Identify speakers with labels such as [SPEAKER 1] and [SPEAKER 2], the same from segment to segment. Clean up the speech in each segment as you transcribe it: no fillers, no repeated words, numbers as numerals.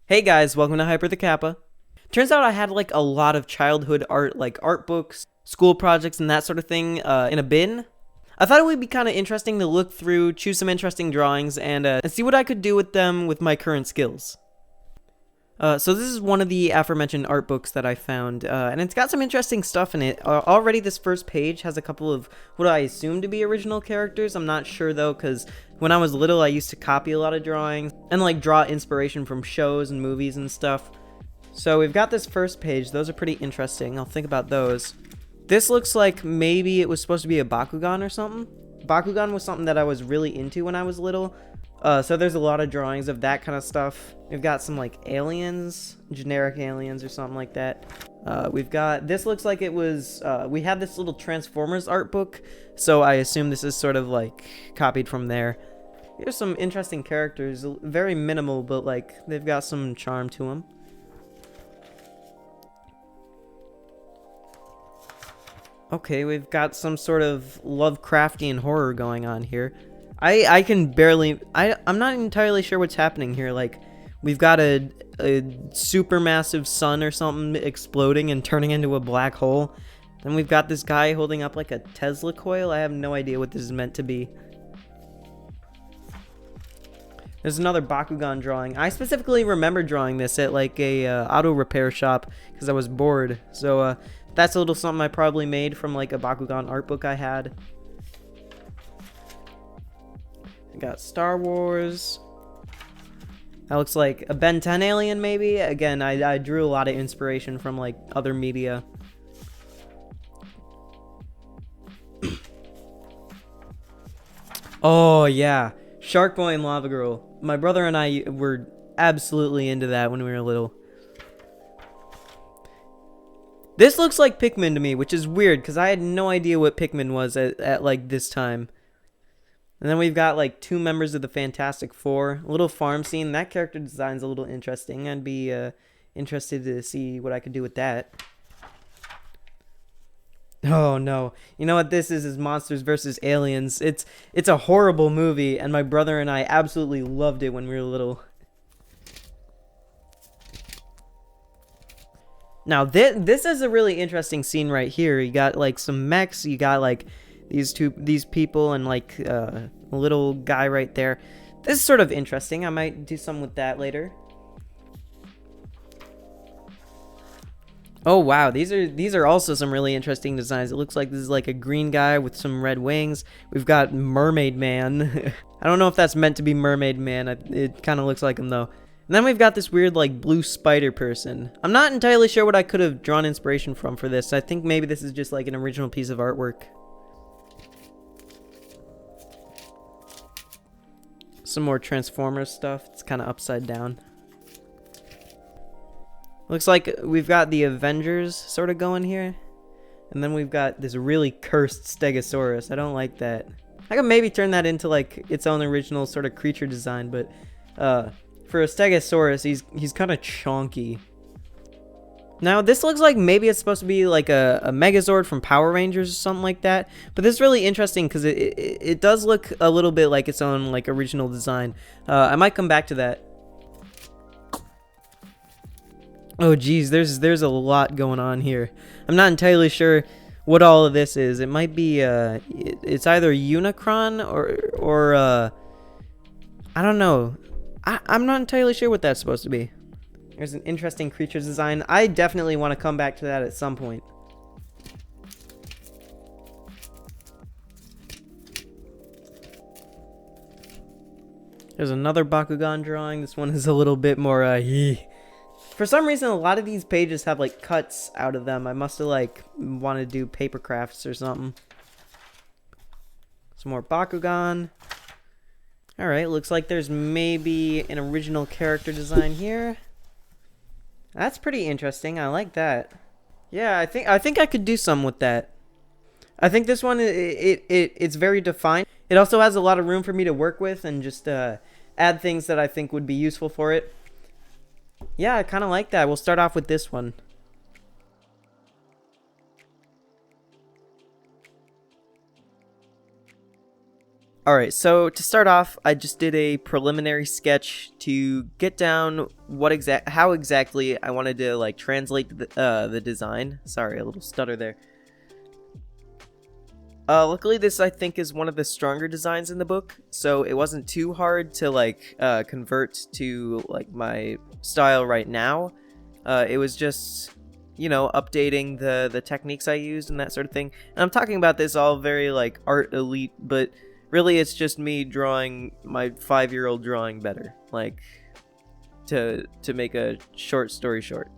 [SPEAKER 1] Hey guys, welcome to Hyper the Kappa. Turns out I had like a lot of childhood art, like art books, school projects, and that sort of thing in a bin. I thought it would be kind of interesting to look through, choose some interesting drawings, and see what I could do with them with my current skills. So this is one of the aforementioned art books that I found, and it's got some interesting stuff in it. Already this first page has a couple of what I assume to be original characters. I'm not sure though, because when I was little I used to copy a lot of drawings and like draw inspiration from shows and movies and stuff. So we've got this first page. Those are pretty interesting. I'll think about those. This looks like maybe it was supposed to be a Bakugan or something. Bakugan was something that I was really into when I was little. So there's a lot of drawings of that kind of stuff. We've got some like aliens, generic aliens or something like that. We've got, this looks like it was, we had this little Transformers art book, so I assume this is sort of like copied from there. Here's some interesting characters, very minimal, but like they've got some charm to them. Okay, we've got some sort of Lovecraftian horror going on here. I can barely, I'm not entirely sure what's happening here. Like, we've got a supermassive sun or something exploding and turning into a black hole. Then we've got this guy holding up like a Tesla coil. I have no idea what this is meant to be. There's another Bakugan drawing. I specifically remember drawing this at like a auto repair shop because I was bored. So that's a little something I probably made from like a Bakugan art book I had. Got Star Wars. That looks like a Ben 10 alien, maybe. Again, I drew a lot of inspiration from like other media. Oh yeah, Shark Boy and Lava Girl. My brother and I were absolutely into that when we were little. This looks like Pikmin to me, which is weird because I had no idea what Pikmin was at like this time. And then we've got like two members of the Fantastic Four. A little farm scene. That character design's a little interesting. I'd be interested to see what I could do with that. Oh no. You know what this is Monsters vs. Aliens. It's a horrible movie, and my brother and I absolutely loved it when we were little. Now this is a really interesting scene right here. You got like some mechs, you got like these people and like a little guy right there. This is sort of interesting. I might do something with that later. Oh wow, these are also some really interesting designs. It looks like this is like a green guy with some red wings. We've got Mermaid Man. I don't know if that's meant to be Mermaid Man. It kind of looks like him though. And then we've got this weird like blue spider person. I'm not entirely sure what I could have drawn inspiration from for this. I think maybe this is just like an original piece of artwork. Some more Transformers stuff. It's kind of upside down. Looks like we've got the Avengers sort of going here. And then we've got this really cursed Stegosaurus. I don't like that. I could maybe turn that into like its own original sort of creature design, but for a Stegosaurus, he's kind of chonky. Now, this looks like maybe it's supposed to be like a Megazord from Power Rangers or something like that. But this is really interesting because it does look a little bit like its own like original design. I might come back to that. Oh geez, there's a lot going on here. I'm not entirely sure what all of this is. It might be it's either Unicron or I don't know. I'm not entirely sure what that's supposed to be. There's an interesting creature design. I definitely want to come back to that at some point. There's another Bakugan drawing. This one is a little bit more For some reason, a lot of these pages have like cuts out of them. I must have like wanted to do paper crafts or something. Some more Bakugan. Alright, looks like there's maybe an original character design here. That's pretty interesting. I like that. Yeah, I think I could do some with that. I think this one it's very defined. It also has a lot of room for me to work with and just add things that I think would be useful for it. Yeah, I kind of like that. We'll start off with this one. Alright, so to start off, I just did a preliminary sketch to get down how exactly I wanted to like translate the design. Sorry, a little stutter there. Luckily this I think is one of the stronger designs in the book, so it wasn't too hard to like convert to like my style right now. It was just, you know, updating the techniques I used and that sort of thing. And I'm talking about this all very like art elite, but really it's just me drawing my 5-year-old drawing better, like to make a short story short.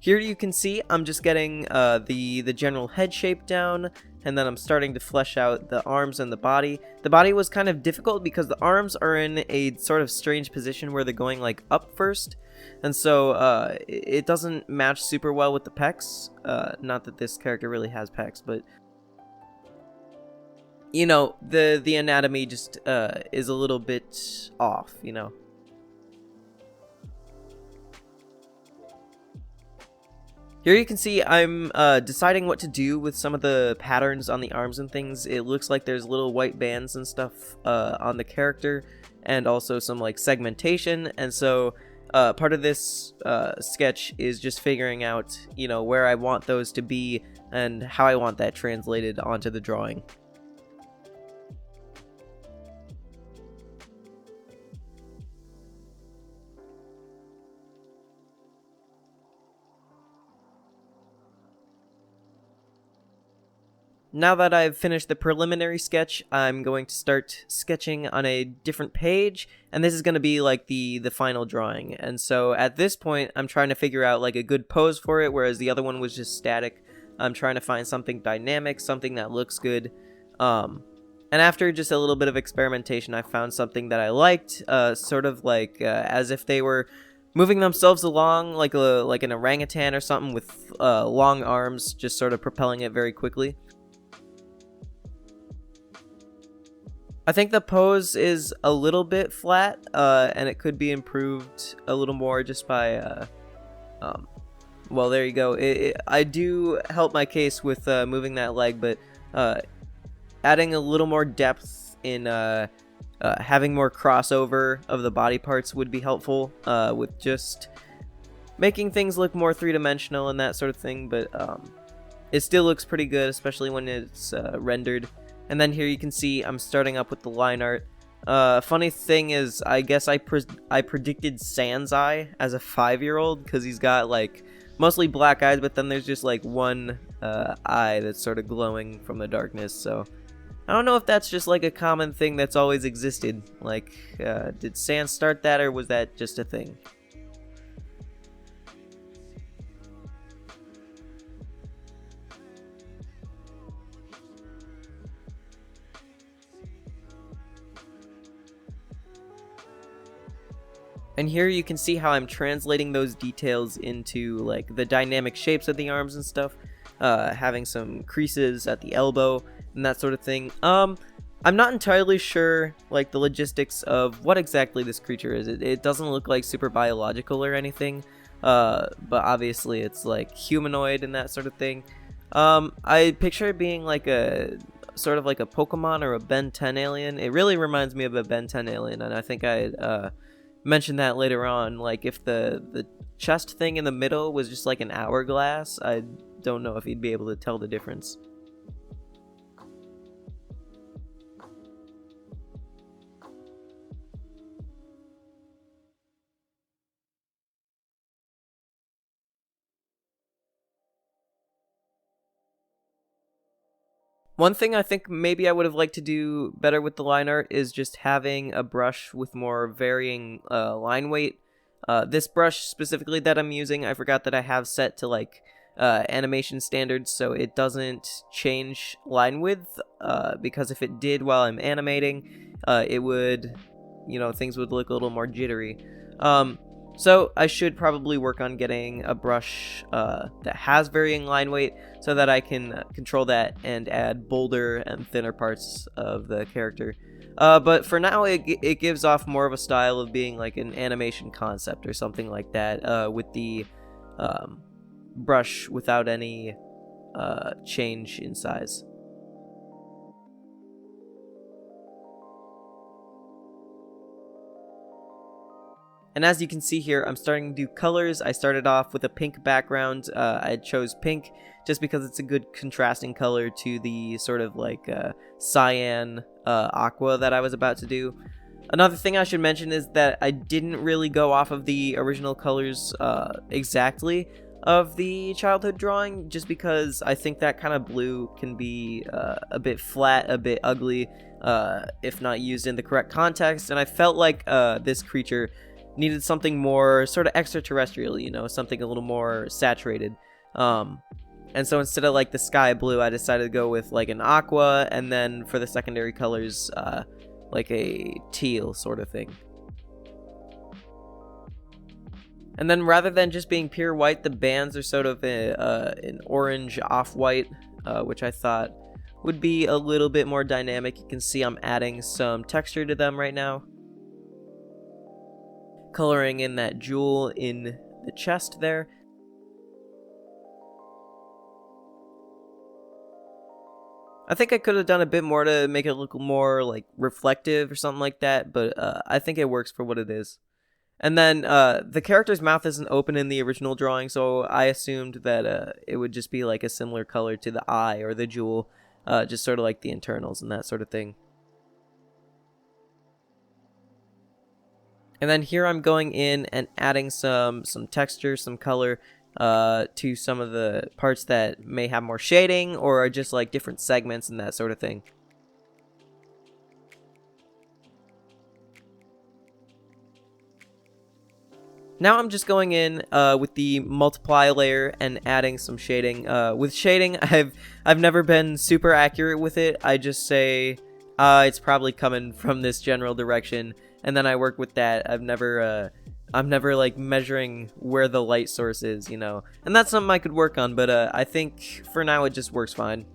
[SPEAKER 1] Here you can see I'm just getting the general head shape down, and then I'm starting to flesh out the arms and the body. The body was kind of difficult because the arms are in a sort of strange position where they're going like up first, and so it doesn't match super well with the pecs. Not that this character really has pecs, but you know, the anatomy just is a little bit off, you know. Here you can see I'm deciding what to do with some of the patterns on the arms and things. It looks like there's little white bands and stuff on the character, and also some like segmentation, and so part of this sketch is just figuring out, you know, where I want those to be and how I want that translated onto the drawing. Now that I've finished the preliminary sketch, I'm going to start sketching on a different page, and this is going to be like the final drawing. And so at this point, I'm trying to figure out like a good pose for it, whereas the other one was just static. I'm trying to find something dynamic, something that looks good. And after just a little bit of experimentation, I found something that I liked, sort of like as if they were moving themselves along like an orangutan or something with long arms, just sort of propelling it very quickly. I think the pose is a little bit flat, and it could be improved a little more just by, well, there you go. I do help my case with moving that leg, but adding a little more depth in having more crossover of the body parts would be helpful, with just making things look more three-dimensional and that sort of thing, but it still looks pretty good, especially when it's rendered. And then here you can see I'm starting up with the line art. Funny thing is, I guess I predicted Sans eye as a 5-year-old because he's got like mostly black eyes, but then there's just like one eye that's sort of glowing from the darkness. So I don't know if that's just like a common thing that's always existed. Like, did Sans start that, or was that just a thing? And here you can see how I'm translating those details into like the dynamic shapes of the arms and stuff, having some creases at the elbow and that sort of thing. I'm not entirely sure like the logistics of what exactly this creature is. It doesn't look like super biological or anything, but obviously it's like humanoid and that sort of thing. I picture it being like a sort of like a Pokemon or a Ben 10 alien. It really reminds me of a Ben 10 alien, and I think I mention that later on. Like if the chest thing in the middle was just like an hourglass, I don't know if he'd be able to tell the difference. One thing I think maybe I would have liked to do better with the line art is just having a brush with more varying line weight. This brush specifically that I'm using, I forgot that I have set to like animation standards, so it doesn't change line width, because if it did while I'm animating, it would, you know, things would look a little more jittery. So I should probably work on getting a brush that has varying line weight so that I can control that and add bolder and thinner parts of the character. But for now, it gives off more of a style of being like an animation concept or something like that, with the brush without any change in size. And as you can see here, I'm starting to do colors. I started off with a pink background. I chose pink just because it's a good contrasting color to the sort of like cyan aqua that I was about to do. Another thing I should mention is that I didn't really go off of the original colors exactly of the childhood drawing, just because I think that kind of blue can be a bit flat, a bit ugly, if not used in the correct context. And I felt like this creature needed something more sort of extraterrestrial, you know, something a little more saturated. And so instead of like the sky blue, I decided to go with like an aqua, and then for the secondary colors, like a teal sort of thing. And then rather than just being pure white, the bands are sort of an orange off-white, which I thought would be a little bit more dynamic. You can see I'm adding some texture to them right now, coloring in that jewel in the chest there. I think I could have done a bit more to make it look more like reflective or something like that, but I think it works for what it is. And then the character's mouth isn't open in the original drawing, so I assumed that it would just be like a similar color to the eye or the jewel, just sort of like the internals and that sort of thing. And then here I'm going in and adding some texture, some color to some of the parts that may have more shading or are just like different segments and that sort of thing. Now I'm just going in with the multiply layer and adding some shading. With shading, I've never been super accurate with it. I just say it's probably coming from this general direction, and then I work with that. I'm never like measuring where the light source is, you know, and that's something I could work on, but I think for now it just works fine.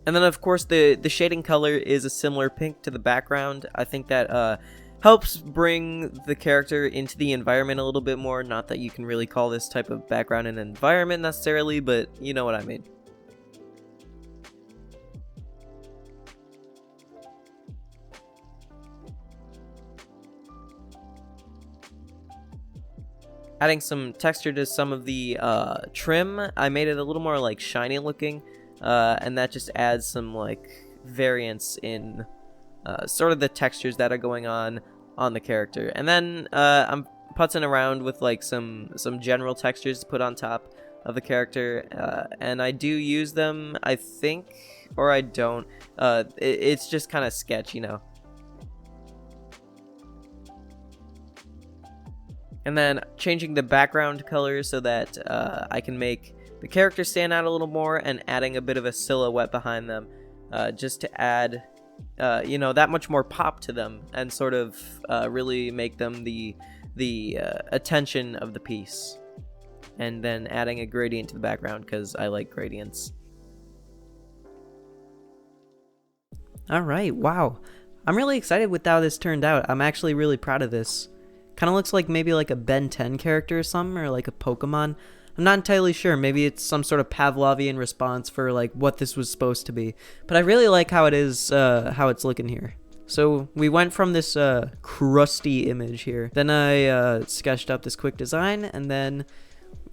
[SPEAKER 1] And then of course the shading color is a similar pink to the background. I think that helps bring the character into the environment a little bit more. Not that you can really call this type of background an environment necessarily, but you know what I mean. Adding some texture to some of the trim, I made it a little more like shiny looking, and that just adds some like variance in sort of the textures that are going on the character. And then I'm putzing around with like some general textures to put on top of the character, and I do use them, I think, or I don't. It's just kind of sketch, you know. And then changing the background color so that I can make the character stand out a little more, and adding a bit of a silhouette behind them, just to add, you know, that much more pop to them, and sort of really make them the attention of the piece. And then adding a gradient to the background because I like gradients. All right, wow. I'm really excited with how this turned out. I'm actually really proud of this. Kind of looks like maybe like a Ben 10 character or something, or like a Pokemon. I'm not entirely sure. Maybe it's some sort of Pavlovian response for like what this was supposed to be. But I really like how it is, how it's looking here. So we went from this crusty image here. Then I sketched up this quick design, and then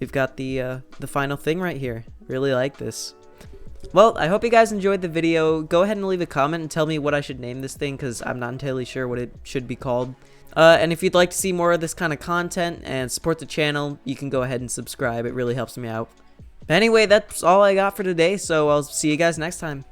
[SPEAKER 1] we've got the final thing right here. Really like this. Well, I hope you guys enjoyed the video. Go ahead and leave a comment and tell me what I should name this thing, because I'm not entirely sure what it should be called. And if you'd like to see more of this kind of content and support the channel, you can go ahead and subscribe. It really helps me out. Anyway, that's all I got for today, so I'll see you guys next time.